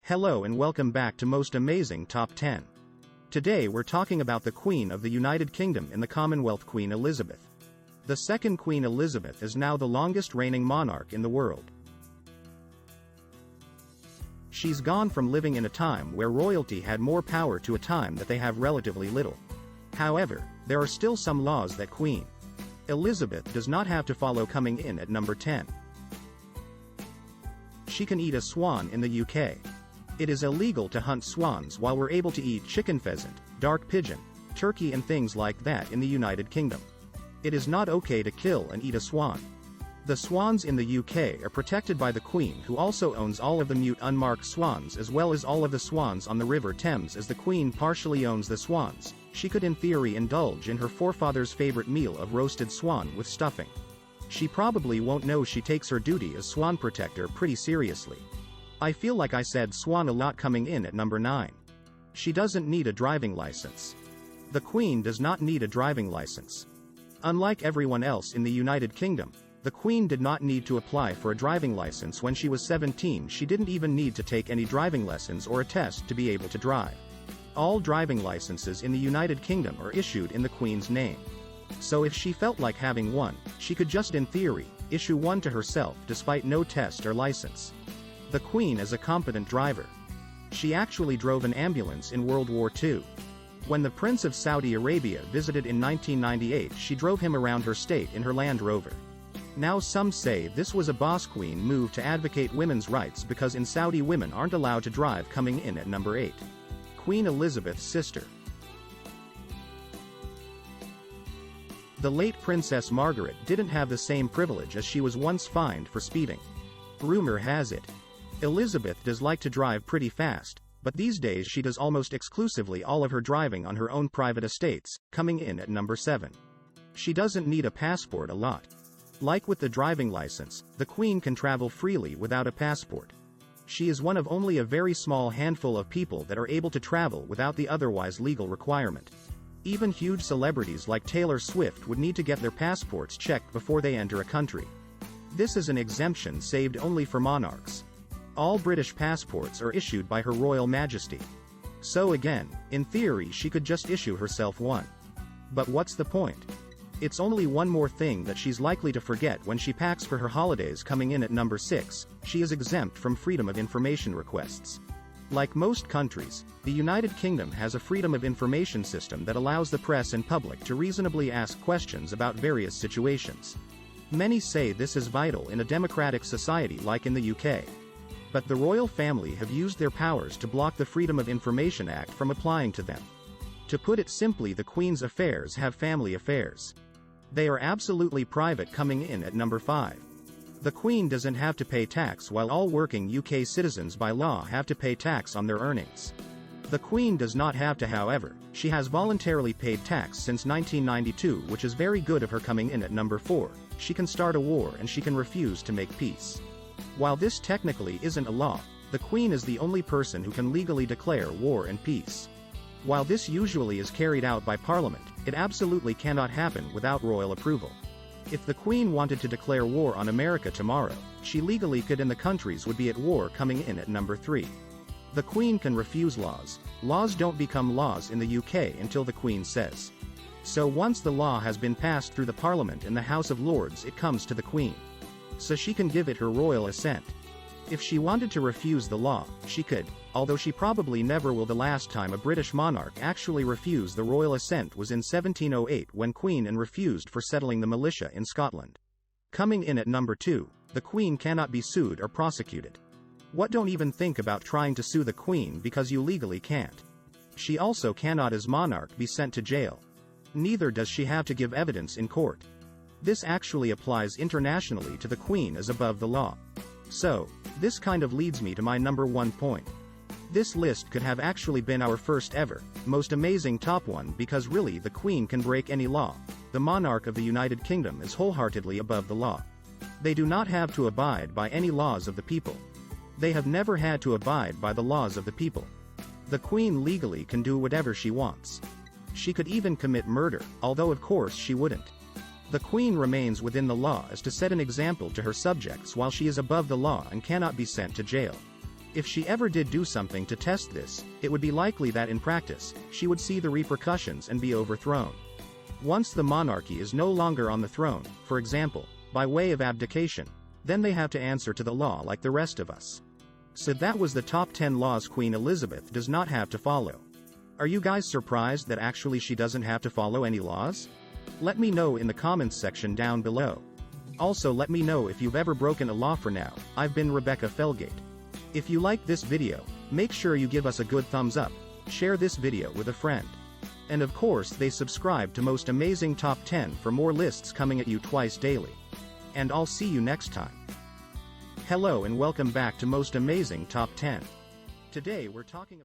Hello and welcome back to Most Amazing Top 10. Today we're talking about the Queen of the United Kingdom in the Commonwealth, Queen Elizabeth. The second Queen Elizabeth is now the longest reigning monarch in the world. She's gone from living in a time where royalty had more power to a time that they have relatively little. However, there are still some laws that Queen Elizabeth does not have to follow, coming in at number 10. She can eat a swan in the UK. It is illegal to hunt swans while we're able to eat chicken, pheasant, dark pigeon, turkey and things like that in the United Kingdom. It is not okay to kill and eat a swan. The swans in the UK are protected by the Queen, who also owns all of the mute unmarked swans as well as all of the swans on the River Thames. As the Queen partially owns the swans, she could in theory indulge in her forefathers' favorite meal of roasted swan with stuffing. She probably won't know she takes her duty as swan protector pretty seriously. I feel like I said swan a lot. Coming in at number 9. She doesn't need a driving license. The Queen does not need a driving license. Unlike everyone else in the United Kingdom, the Queen did not need to apply for a driving license when she was 17. She didn't even need to take any driving lessons or a test to be able to drive. All driving licenses in the United Kingdom are issued in the Queen's name. So if she felt like having one, she could just in theory issue one to herself despite no test or license. The Queen is a competent driver. She actually drove an ambulance in World War II. When the Prince of Saudi Arabia visited in 1998, she drove him around her state in her Land Rover. Now some say this was a boss queen move to advocate women's rights, because in Saudi women aren't allowed to drive. Coming in at number 8. Queen Elizabeth's sister. The late Princess Margaret didn't have the same privilege, as she was once fined for speeding. Rumor has it Elizabeth does like to drive pretty fast, but these days she does almost exclusively all of her driving on her own private estates. Coming in at number 7. She doesn't need a passport a lot. Like with the driving license, the Queen can travel freely without a passport. She is one of only a very small handful of people that are able to travel without the otherwise legal requirement. Even huge celebrities like Taylor Swift would need to get their passports checked before they enter a country. This is an exemption saved only for monarchs. All British passports are issued by Her Royal Majesty. So again, in theory she could just issue herself one. But what's the point? It's only one more thing that she's likely to forget when she packs for her holidays. Coming in at number 6, she is exempt from freedom of information requests. Like most countries, the United Kingdom has a freedom of information system that allows the press and public to reasonably ask questions about various situations. Many say this is vital in a democratic society like in the UK. But the royal family have used their powers to block the Freedom of Information Act from applying to them. To put it simply, the Queen's affairs have family affairs. They are absolutely private. Coming in at number 5. The Queen doesn't have to pay tax, while all working UK citizens by law have to pay tax on their earnings. The Queen does not have to, however. She has voluntarily paid tax since 1992, which is very good of her. Coming in at number 4. She can start a war and she can refuse to make peace. While this technically isn't a law, the Queen is the only person who can legally declare war and peace. While this usually is carried out by Parliament, it absolutely cannot happen without royal approval. If the Queen wanted to declare war on America tomorrow, she legally could, and the countries would be at war. Coming in at number 3. The Queen can refuse laws. Laws don't become laws in the UK until the Queen says so. Once the law has been passed through the Parliament and the House of Lords, it comes to the Queen. So she can give it her royal assent. If she wanted to refuse the law, she could, although she probably never will. The last time a British monarch actually refused the royal assent was in 1708, when Queen Anne refused for settling the militia in Scotland. Coming in at number 2, the Queen cannot be sued or prosecuted. What? Don't even think about trying to sue the Queen, because you legally can't. She also cannot as monarch be sent to jail. Neither does she have to give evidence in court. This actually applies internationally to the Queen as above the law. So, this kind of leads me to my number 1 point. This list could have actually been our first ever, most amazing top 1, because really the Queen can break any law. The monarch of the United Kingdom is wholeheartedly above the law. They do not have to abide by any laws of the people. They have never had to abide by the laws of the people. The Queen legally can do whatever she wants. She could even commit murder, although of course she wouldn't. The Queen remains within the law as to set an example to her subjects while she is above the law and cannot be sent to jail. If she ever did do something to test this, it would be likely that in practice, she would see the repercussions and be overthrown. Once the monarchy is no longer on the throne, for example, by way of abdication, then they have to answer to the law like the rest of us. So that was the top 10 laws Queen Elizabeth does not have to follow. Are you guys surprised that actually she doesn't have to follow any laws? Let me know in the comments section down below. Also let me know if you've ever broken a law. For now, I've been Rebecca Felgate. If you liked this video, make sure you give us a good thumbs up, share this video with a friend. And of course they subscribe to Most Amazing Top 10 for more lists coming at you twice daily. And I'll see you next time. Hello and welcome back to Most Amazing Top 10. Today we're talking